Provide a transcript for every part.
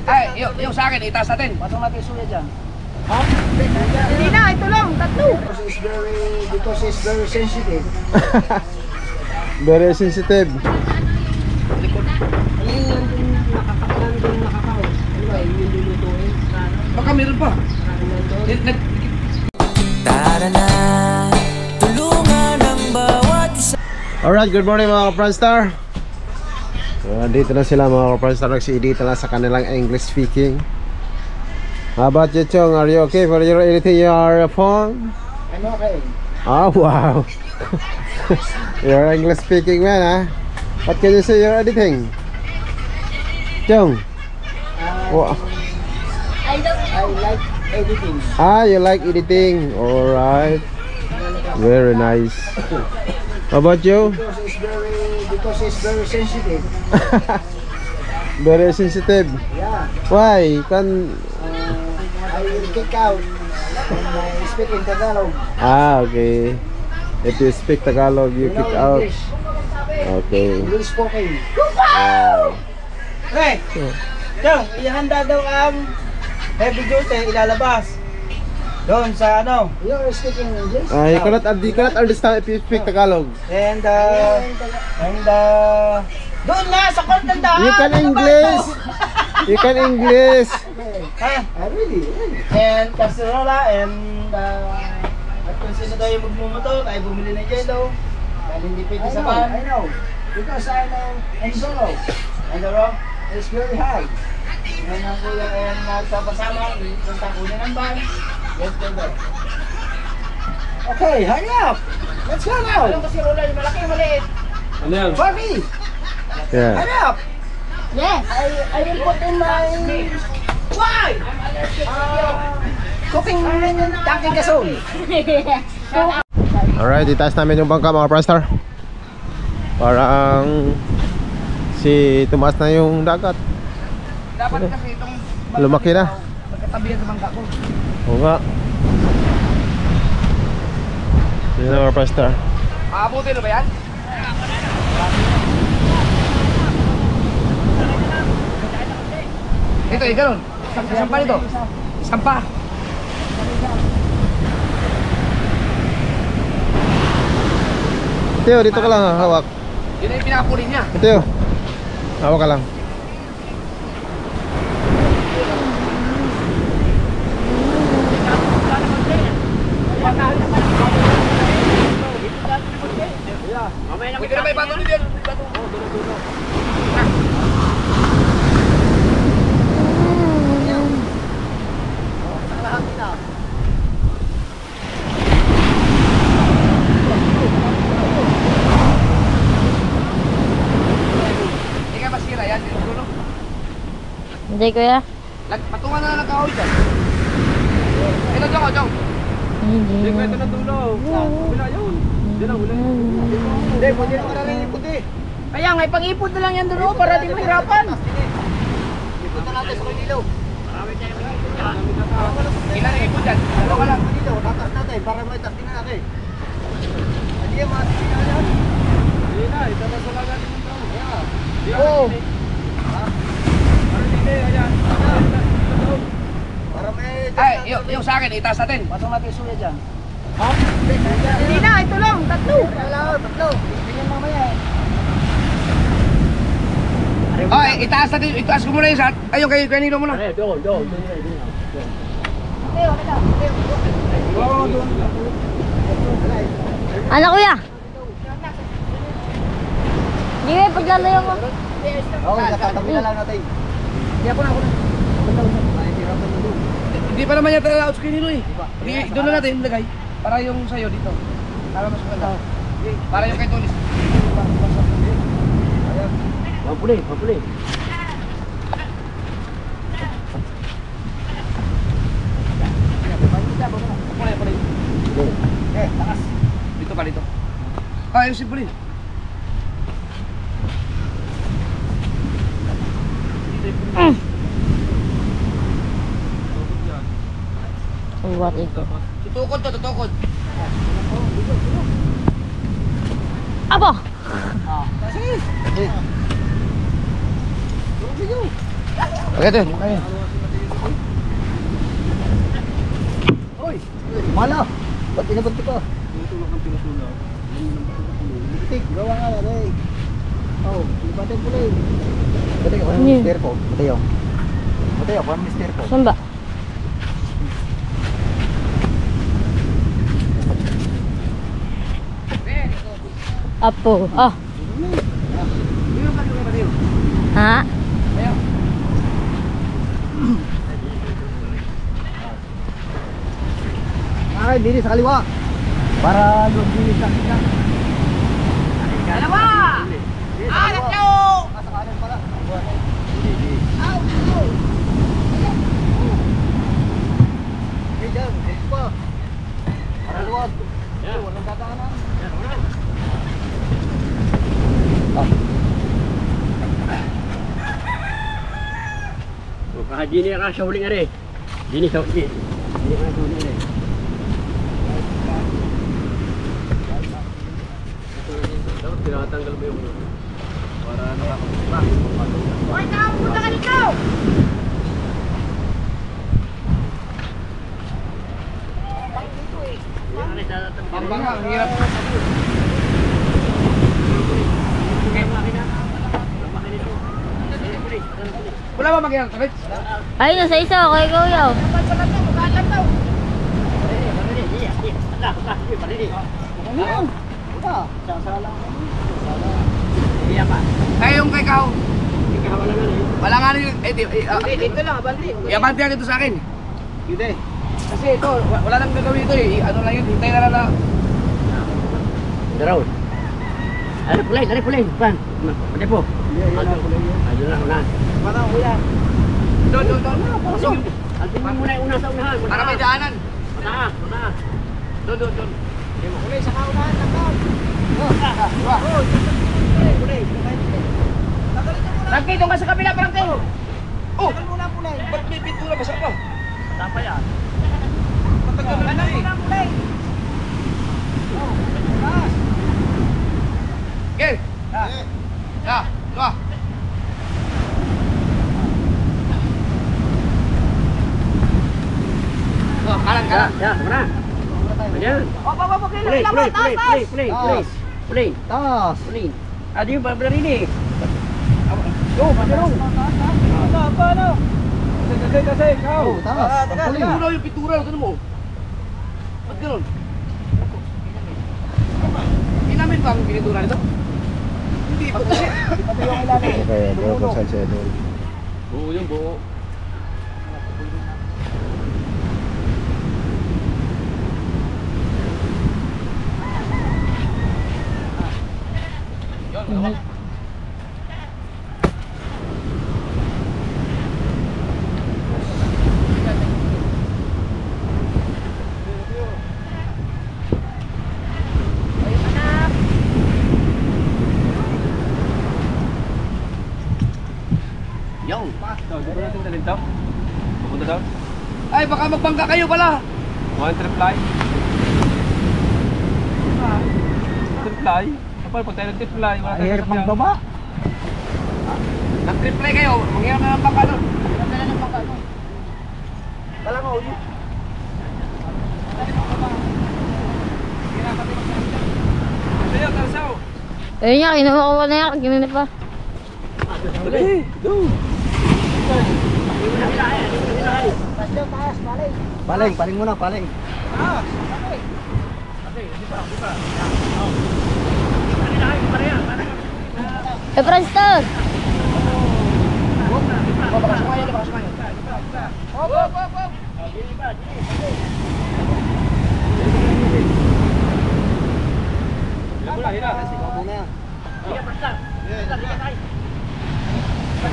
Ay, yung sa akin, itaas natin. Pasok natin yung suya dyan. Ha? Hindi na, ito lang, tatlo. Because it's very sensitive. Very sensitive. Baka meron pa. Tara na, tulungan ang bawat isa. Alright, good morning mga ka-Franstar. Dito na sila mga ka-Franstar. Nagsi-edit na sa kanilang English speaking. How about you, Chong? Are you okay for your editing your phone? I'm okay. Oh, wow. You're English speaking man, huh? What can you say you're editing? Chong? Wow. I like editing. Ah, you like editing. Alright. Very nice. How about you? Because it's very sensitive. Very sensitive. Yeah. Why? Can I will kick out when I speak in Tagalog. ah, okay. If you speak Tagalog, you kick out. English. Okay. English spoken. Wow. Hey! Yung, ihanda daw ang heavy duty, ilalabas. Doon sa ano. You're speaking English? You cannot understand if you speak Tagalog. And doon na sa kontandahan. You can English. You can English. Ha? Really? And kaserola and at kung sino daw yung magmumotor ay bumili ng yelo. Dahil hindi pwede sa van. I know. Because I'm in Solo. And the rock. It's very high. Yan ang kuya and nagpapasama. Punta kunin ng van. Let's go there. Okay, hurry up. Let's go now. Anong kaserola? Yung malaki yung maliit. Ano yan? Barbie, Yeah. hurry up. Yes. I will put in my Why? cooking tanking gasol. Alright, itaas namin yung bangka mga Franstar. Parang tumaas na yung dagat. Dapat kasi itong Lumaki na. magkatabihan sa bangka ko. Oo nga. Yun na mga Franstar. Aabutin na ba yan? Ito, ganun. Sampa nito. Sampa. Teo, dito ka lang ha, hawak. Yun na yung pinakapulin niya. Teo, hawak ka lang. Pwede na may bato nito yan. Hindi ka masira yan, dulo. Hindi kuya. Patungan na lang ng kahoy dyan. Ito, Jong. Hindi. Ito na dulo. Wala yun. Diyan ang huli. Hindi, pwede na karami yung puti. Kaya nga, ipag-ipon na lang yan doon para di mahirapan. Ipunta natin sa Manilo. Ilan ang ipon dyan? Ano ka lang? Manilo, tatas natin para may tasting na natin. Hindi yan, mga tasting na yan. Hindi na, ito na sa lagat yung tao. Oo. Para may... Ay, yung sa akin, itaas natin. Pasok natin yung suya dyan. Ha? Hindi na, ito lang, tatlo. Tatlo. Tingnan mamaya. Oh, itaas natin. Itaas ko muna yung sa... Ayun, kay Nino muna. Ano kuya? Hindi kuya, paglalayo mo. Okay, nakatabi na lang natin. Hindi ako na. Hindi pa naman yata na-out kay Nino eh. Doon na natin lagay. Para yung sa'yo dito. Para mas maganda. Para yung kay Tunis. Mapuli. Takas. Dito pa dito. Ah, yung simple. What ito? Tutukod. Aba! Sige. Okay, ito. Oy! Mala! Ba't inabot ko? Tik, gawa nga na eh. Oh, ibatin pula eh. Batay ako ng mister ko. Batay ako. Batay ako ng mister ko. Saan ba? Apo. Ah. Ha? Ay, dili sa kaliwa. Para lumilis sa kita. Dalawa! Ah, tatlo! Sa kanan pala. Aw! Okay, dyan. Dito pa. Para luwag. Walang dadaanan. Dini ka sa huling are. Dini ka sa huling are. Dapat tinatanggal mo yung para nakakapagpa. Hoy, punta ka dito! Pambanga, ang hirap. Wala ba mag-ilang sakit? Ay, nasa isa. Okay, kuya. Ay, yung kay Kao. Wala nga rin. Dito lang, abante. Iabante yan dito sa akin. Hindi. Kasi ito, wala nang gagawin ito eh. Ano lang yun, hintay na lang. Daraw. Ano pulay, pan. Pwede po. Ayun na, unahan. Parang kuya. Doon. Pasok. Alpin mo muna yung una sa unahan. Para may daanan. Mataas. Doon. Kulay sa kaunahan ng kao. Rangkay, doon ka sa kabila, Rangkay. Oh! Tagal muna kulay. Ba't may pintura basa pa? Tapa yan. Matagal na eh. Kulay. Okay. Dua. Oh, kanan. Ya, mana? Ayan. Pulay. Taas. Ada yung benar ini. Oh, pasalong. Ano? Kasi, Kao. Oh, taas. Ang kuling. Ano yung pintura? Ano mo? Ba't ganun? Hindi namin ba ang pintura nito? Hindi pa kasi. Okay, bro, kung saan siya doon. Oo, yung buo. Yung. Dito natin dalhin daw. Pupunta daw. Ay, baka magbangga kayo pala. One triply. Triply? Kapal, pag tayo nag-triply, wala tayo Hirap magbaba. Nag-triply kayo, mangyayang na ng bangka doon. Kala mo, ulit. Sayo, talsaw. Ayun nga, kinuha ko na yan. Ganun pa. Dali, go. Paling muna, paling. Preston! Baka sumayan.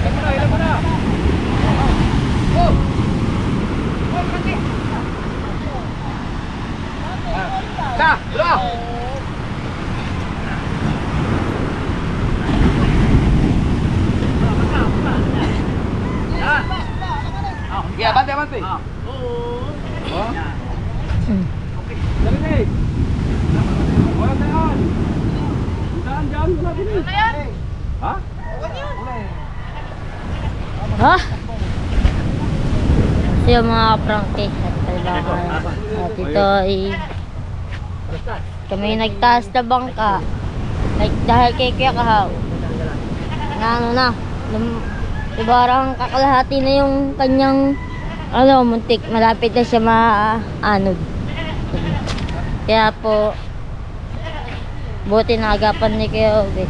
Hila muna. Hila muna. Oh! Oh, berhenti. Dah, dua. Ya, bantu. Oh. Dali nih. Wala tayo. Daan wala din. Hah? Ha? So yung mga prangke at kalibangan. At ito ay kami nagtaas na bangka. Like, dahil kay Kuya Kahaw. Na ano na. Parang kakalahati na yung kanyang muntik. Malapit na siya maanod. Kaya po buti na agapan ni Kuya Obe.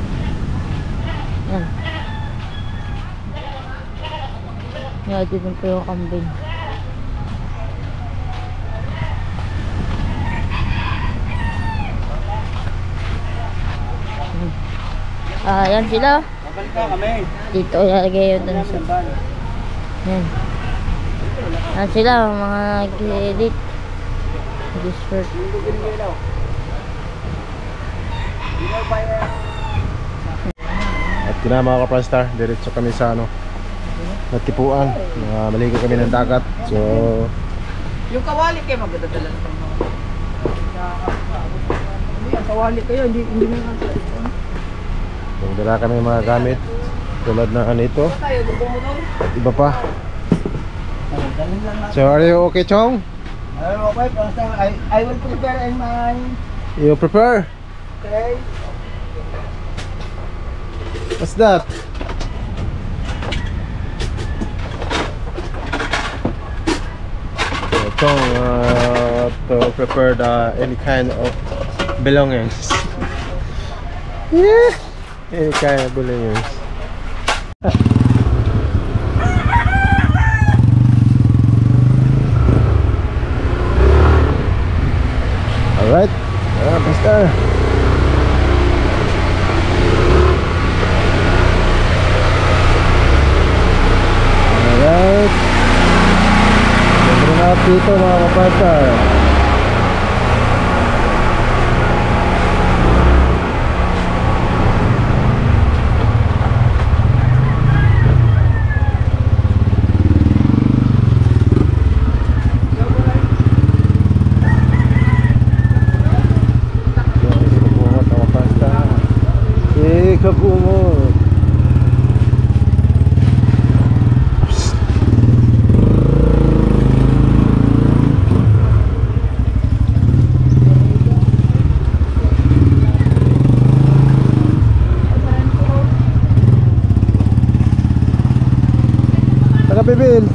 Yan. Yan, dito po yung kambing. Yan sila. Babalik na kami. Dito ilalagay yun dun sa... Yan. Yan sila, mga nag-edit. Nag-spurt. At yun na mga ka-Franstar, diretso kami sa natipuan. Maligo kami ng dagat. So Yung kawali kayo magdadala ng mga. Yung kawali kayo, hindi mo dala kami mga gamit tulad ng ito at iba pa. So are you okay, Chong? Okay, I will prepare in my... You prepare? Okay. What's that? So, Chong to prepare any kind of belongings. Yeah, any kind of belongings. Alright, basta. Alright. Siyempre na dito mga kapatid. Kabungot. Taga Bibil.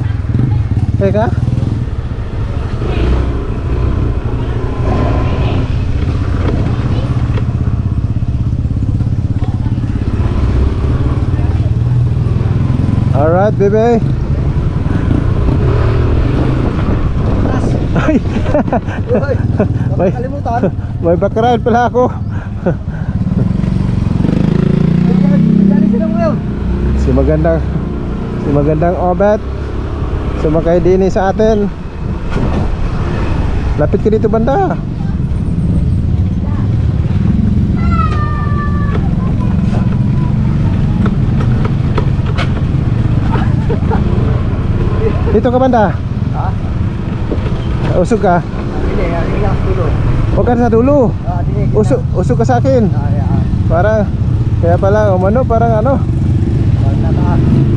Teka. Alright, baby. Ay. May Kalimutan. may background pala ako. Dali sila mo yun. Si magandang Obet. Sumakay din sa atin. Lapit ka dito banda. Dito ka banda? Ha? Usog ka? Hindi lang dulo. Huwag ka sa dulo. Hindi. Usog ka sa akin. Para, kaya pala, parang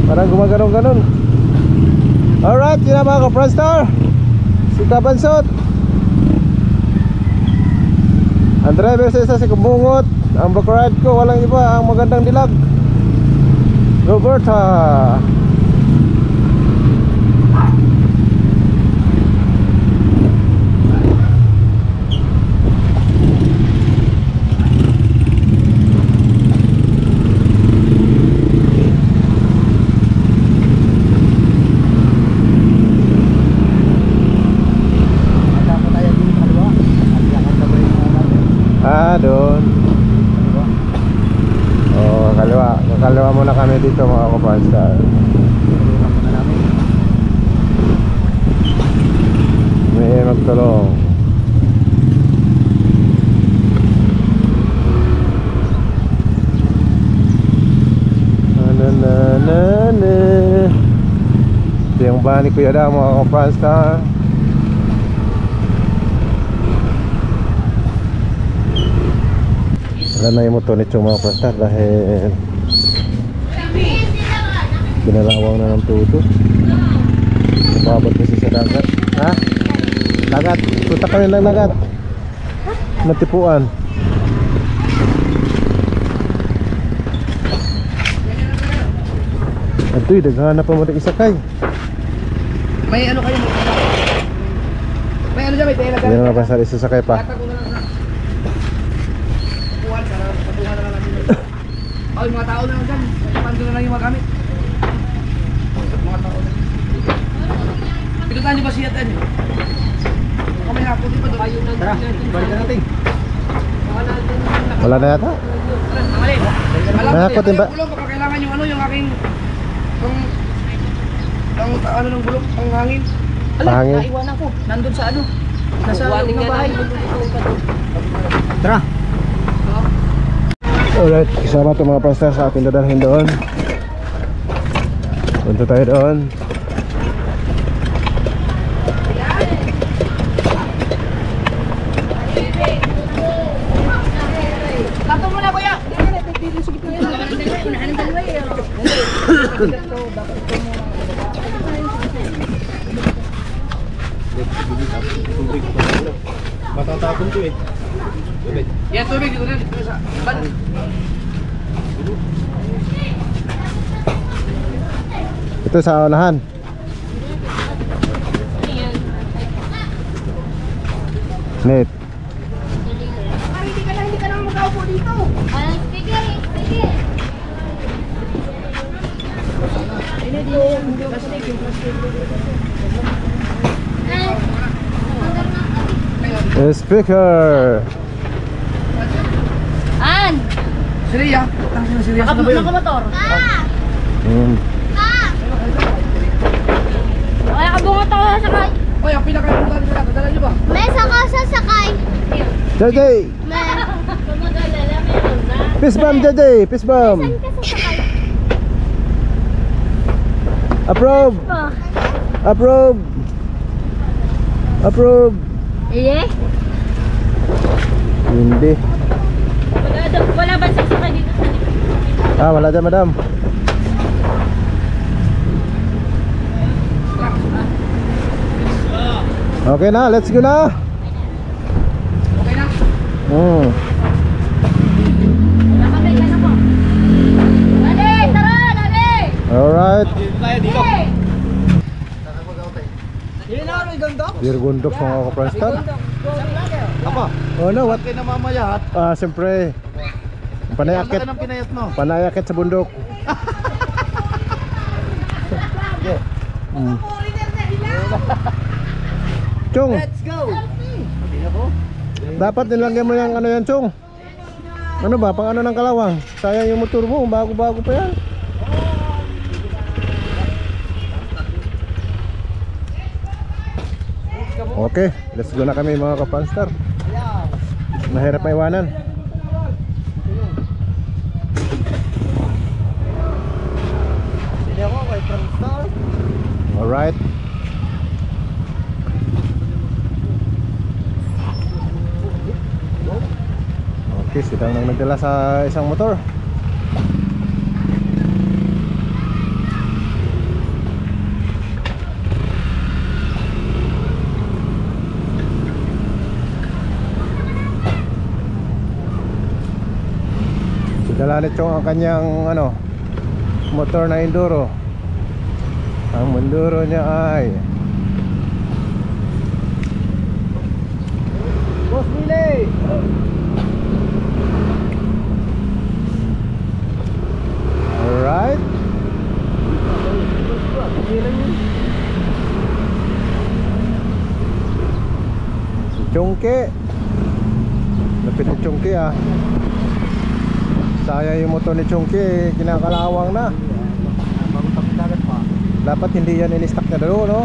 parang gumaganon-ganon. Alright, yun na mga ka-Franstar. Si Kabansot. Ang driver sa isa si Kabungot. Ang backride ko, walang iba, ang magandang dilag, Roberta. Doon. Oh, kaliwa muna kami dito mga ka-Franstar. May magtulong. Ito yung bahay ni Kuya Dam mga ka-Franstar. Wala na yung motor nito mga ka-Franstar dahil binalawang na ng tuto. Umabot kasi sa dagat. Ha? Dagat. Punta kami ng dagat. Matipuan. Ato'y daghan na pa mo isakay. May ano kayo? May ano dyan, may tela dyan. Hindi na pasal isasakay pa. Lata ko na lang na. Patuhan, para patuhan na lang natin. Oh, yung mga tao na lang dyan. Pando na lang yung magamit. Mga tao na. Pinutan niyo ba siya dyan? Kami na, puti pa doon. Tara, balikan natin. Wala na yata? Malin. Nakakot din ba? Gulong, baka kailangan yung ano, yung aking... Yung ano ng gulong, ang hangin. Pangin. Naiwanan ko. Nandun sa ano? Nasa loob ng bahay. Tara. Alright, kasama ito mga pastor sa ating dadalhin doon. Punta tayo doon. Tato mo na, kuya! Matatapon ko eh. Yan, tubig dito rin. Sa ban. Ito sa unahan. Net. Hindi ka naman makaupo dito. Speaker, speaker. The speaker. An! Si Rhea. Tangin na si Rhea. Saan ba yun? Nakamotor. Wala ka bungot ako sakay. Oy, ang pinaka-importante nila. Dadala niyo ba? May saka sasakay. JJ. May. Peace bomb JJ. Peace bomb. Saan ka sasakay? Approve. Oh. Approve. Approve. Iya? Hindi. Wala ba sasakay dito sa likod? Ah, wala dyan madam. Okay na, let's go na. Okay na? Nakabay ka na po. Dali! Tara! Dali! Alright. Yun na ano, ganda. Dear Gundok sa mga kaprastar. Apa? Oh no, what? Kaya namamayat. Ah, siyempre. Panayakit. Ang pinayat mo. Panayakit sa bundok. Chong, Let's go. dapat nilagyan mo yung ano yan, Chong. Ano ba, pang ano ng kalawang? Sayang yung motor mo, bago-bago pa yan. Okay, let's go na kami mga kapanstar. Mahirap maiwanan. Hindi ako kay Franstar. Alright. Okay, silang nang nagdala sa isang motor. Dalalit yung ang kanyang ano, motor na enduro. Ang enduro niya ay Boss Billy. alright. Si Chongke. Lapit ni Chongke ah. Sayang yung motor ni Chongke, kinakalawang na. Bago tapos dagat pa. Dapat hindi yan in-stock na doon, no?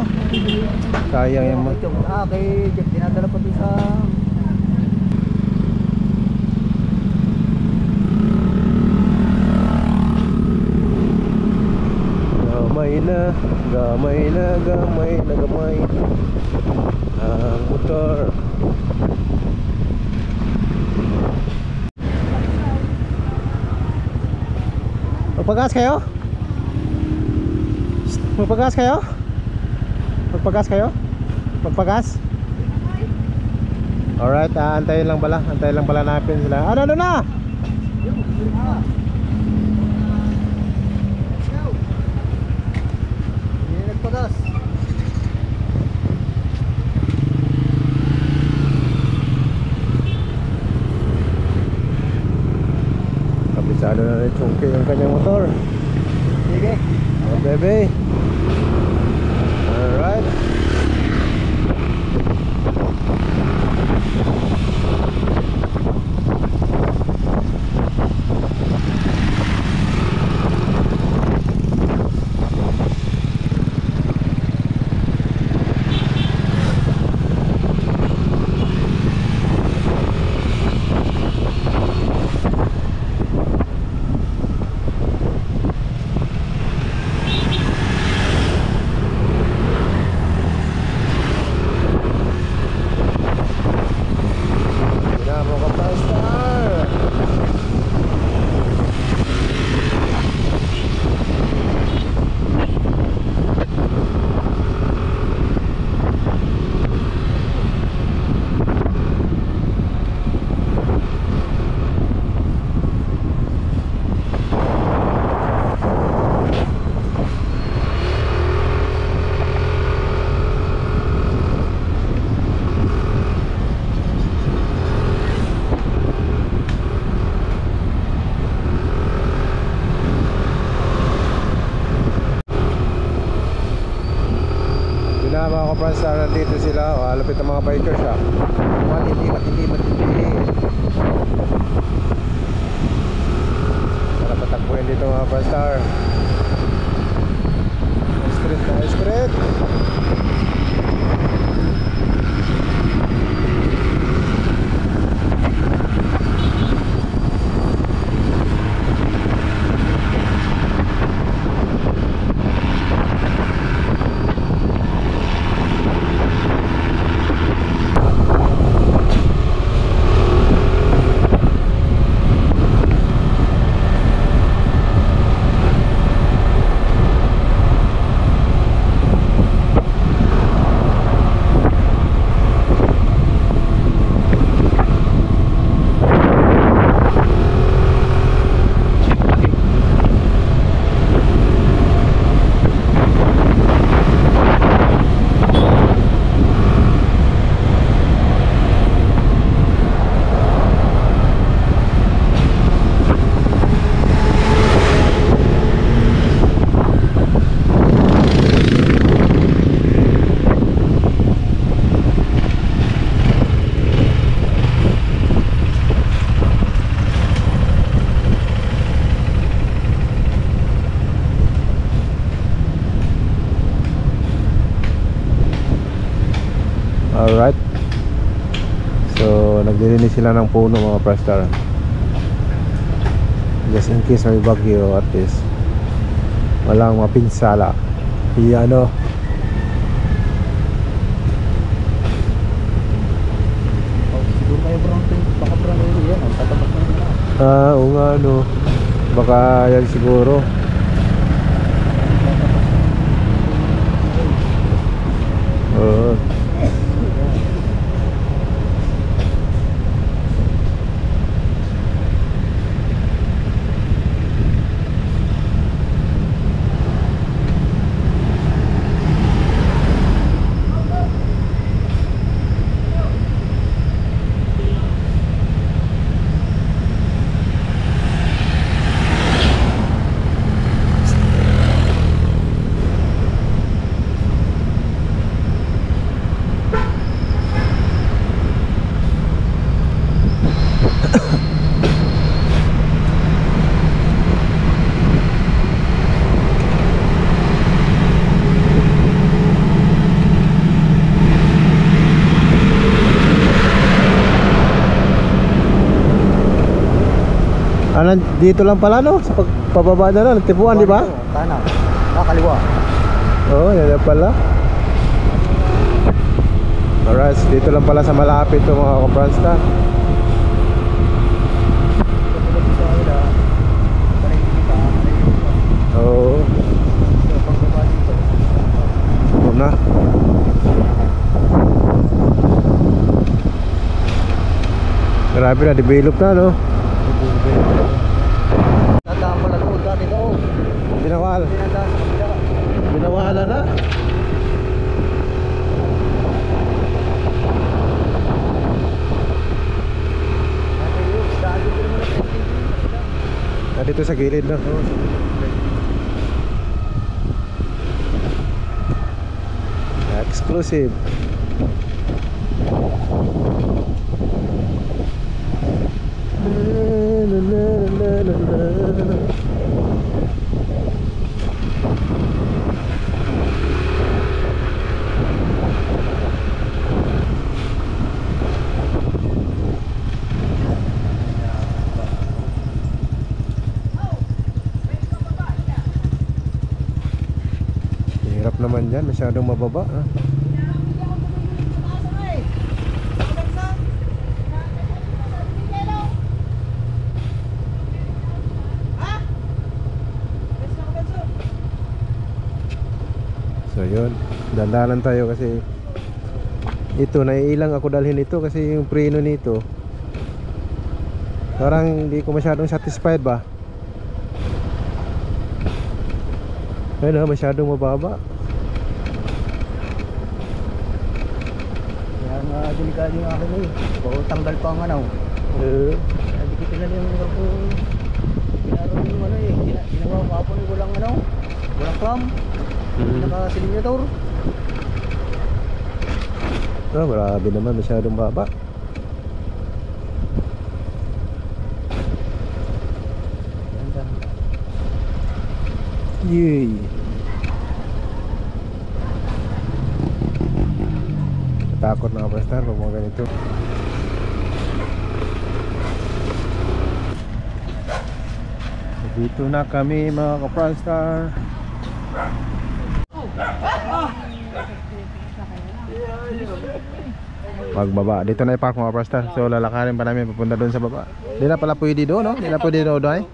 Sayang yung motor. Kay Jeff, dinadala pa doon sa... Gamay na, gamay na, gamay na, gamay ang motor. Magpagas kayo? Magpagas kayo? Magpagas kayo? Magpagas? Alright, antayin lang pala. Antayin lang pala natin sila. Ano na? Hindi nagpagas. Kabisado na rin Chungki yung kanyang motor. Sige. Oh, baby. Alright. Dinamo ka pa, Star. Mga ka-Franstar, nandito sila. Lapit ng mga bikers siya. Matindi. Para patakbuhin dito mga Franstar. Street. Alright. So, naglilinis sila ng puno mga Franstar. Just in case may bagyo, at least walang mapinsala. Ano, Siguro may baka brown yan. Tatapat na yun. oo nga ano. Baka yan siguro. Oo. Dito lang pala no, sa pababa na lang, Tipuan, di ba? Kanan. Kaliwa. Oo, yan pala. Alright, dito lang pala sa malapit to mga ka-Franstar. Oo. Na. Grabe na, develop na, no? Tandaan pala doon dati doon. Binawal. Tinandaan sa kabila. Binawala na. Dito sa gilid, no? Exclusive. Hirap naman yan, masyadong mababa, ha? So yun, dandanan tayo kasi ito, naiilang ako dalhin ito kasi yung preno nito parang hindi ko masyadong satisfied ba. Ayun, masyadong mababa. Kaya nga delikado yung akin eh. Baka tanggal pa ang ano. Nagdikit na yung lugar ko. Pinaro yung ano eh. Ginawa ko kapon eh. Walang ano. Walang clam. Naka-silinyator. Oh, grabe naman, masyadong baba. Yay. Takot na ka, Star, pag mga ganito. Dito na kami, mga ka-Pranstar. Magbaba. Dito na ipark, mga Pranstar. So lalakarin pa namin papunta doon sa baba. Hindi na pala pwede doon, no? Hindi na pwede doon,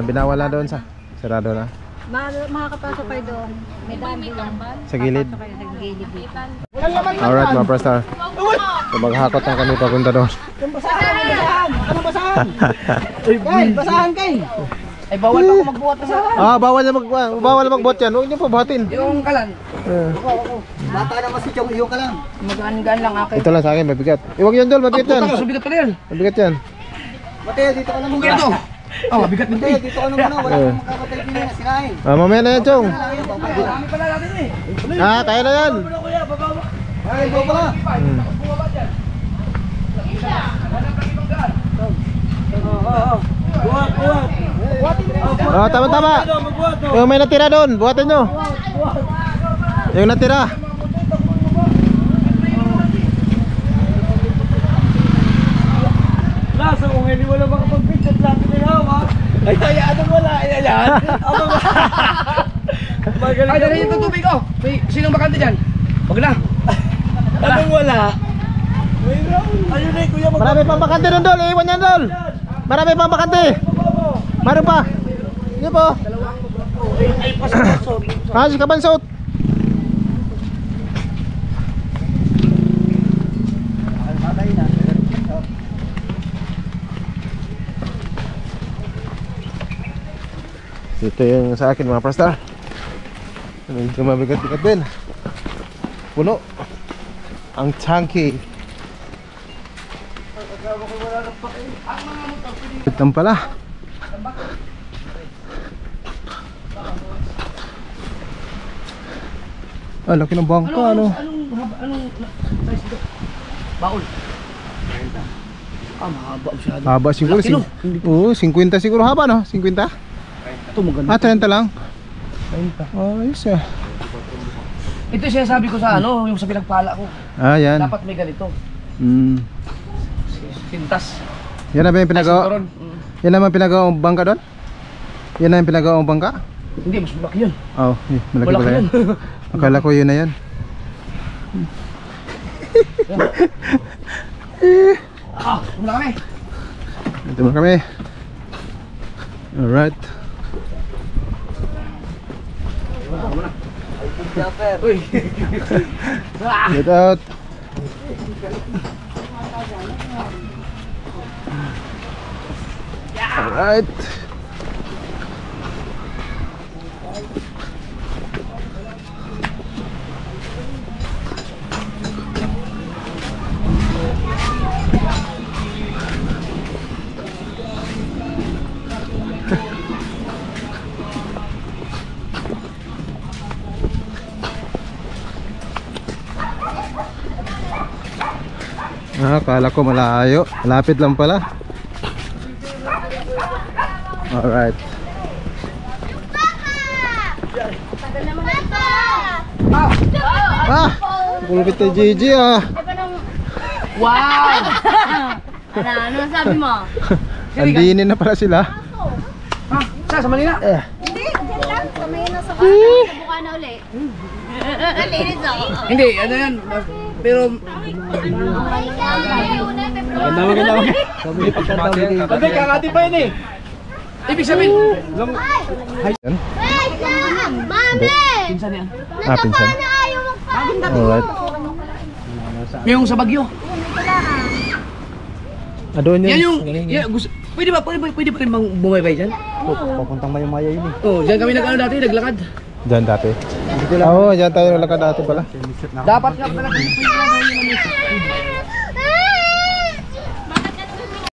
binawal na doon sa sarado na. Makakapasok kayo doon. May dami lang. Sa gilid. Sa gilid dito. Alright, mga Pranstar. So maghakot na kami papunta doon. Anong basahan? Kay, basahan kay. Ay bawal pa ako magbuhat na sa. Bawal na magbuhat yan. Huwag niyo pabuhatin. Yung kalan. Bata naman si Chong, iyo ka lang. Magaan-gaan lang ako. Ito lang sa akin, mabigat. Huwag yan, Dol, mabigat yan. Subigat pala yan. Mabigat yan. Mateo, dito ka lang muna. Ito. Mabigat din. Mateo, dito ka lang muna. Wala kang makakatay din na sinain. Mamaya na yan, Chong. Marami pala natin eh. Kaya na yan. Ay, go pala. Tama. Yung may natira doon, buhatin nyo. Yung natira. Nasa kung hindi wala makapag-picture lang nila, ha? Ay, anong wala? Ayan. Ay, dali yung tutubig oh. May sinong bakante dyan? Wag na. Anong wala? Ayun eh, kuya, Marami pang bakante doon, Dol. Iwan yan, Dol. Marami pang bakante. Meron pa. Sige po. ay pasok. Kasi kabansot. Ito yung sa akin, mga Pranstar. Medyo mabigat-bigat din. Puno. Ang chunky. Itang pala. Laki ng bangka, ano? Anong size ito? Baul. Mahaba masyado. Haba siguro. Laki, no? Oo, 50 siguro haba, no? 50? Ito maganda. 30 lang. 30. Ayos ah. Ito siya sabi ko sa ano, yung sa pinagpala ko. Yan. Dapat may ganito. Pintas. Yan na ba yung pinagawa? Ay, Yan naman pinagawang bangka doon? Yan na yung pinagawang bangka? hindi, mas malaki yun. Malaki Malaki pala yan. Akala ko yun na yan. Mula kami. Ito mo kami. Alright. Uy. Get out. Alright. Akala ko malayo. Malapit lang pala. Alright. Ah! Kulupit na Gigi ah. Wow! Ano sabi mo? Andinin na pala sila. Ha? Sa Manila? Hindi, dyan lang. Kamay na sa buka na uli. Nalinis ako. Hindi, ano yan. Pero... Maganda. Sabi ni pagkatabi kayo. Sabi, kakati pa yun eh. Ibig sabihin... Yan. Mami! Pinsan yan. Ah, pinsan. Ayaw magpapagod. Alright. Yung sa Bagyo. Doon Yan yung... Yan, gusto, pwede ba rin bang bumaybay dyan? Papuntang Maya yun eh. Oo, dyan kami nag-ano dati, naglakad. Diyan dati. Oo, diyan tayo nalakad dati pala. Dapat nga pala.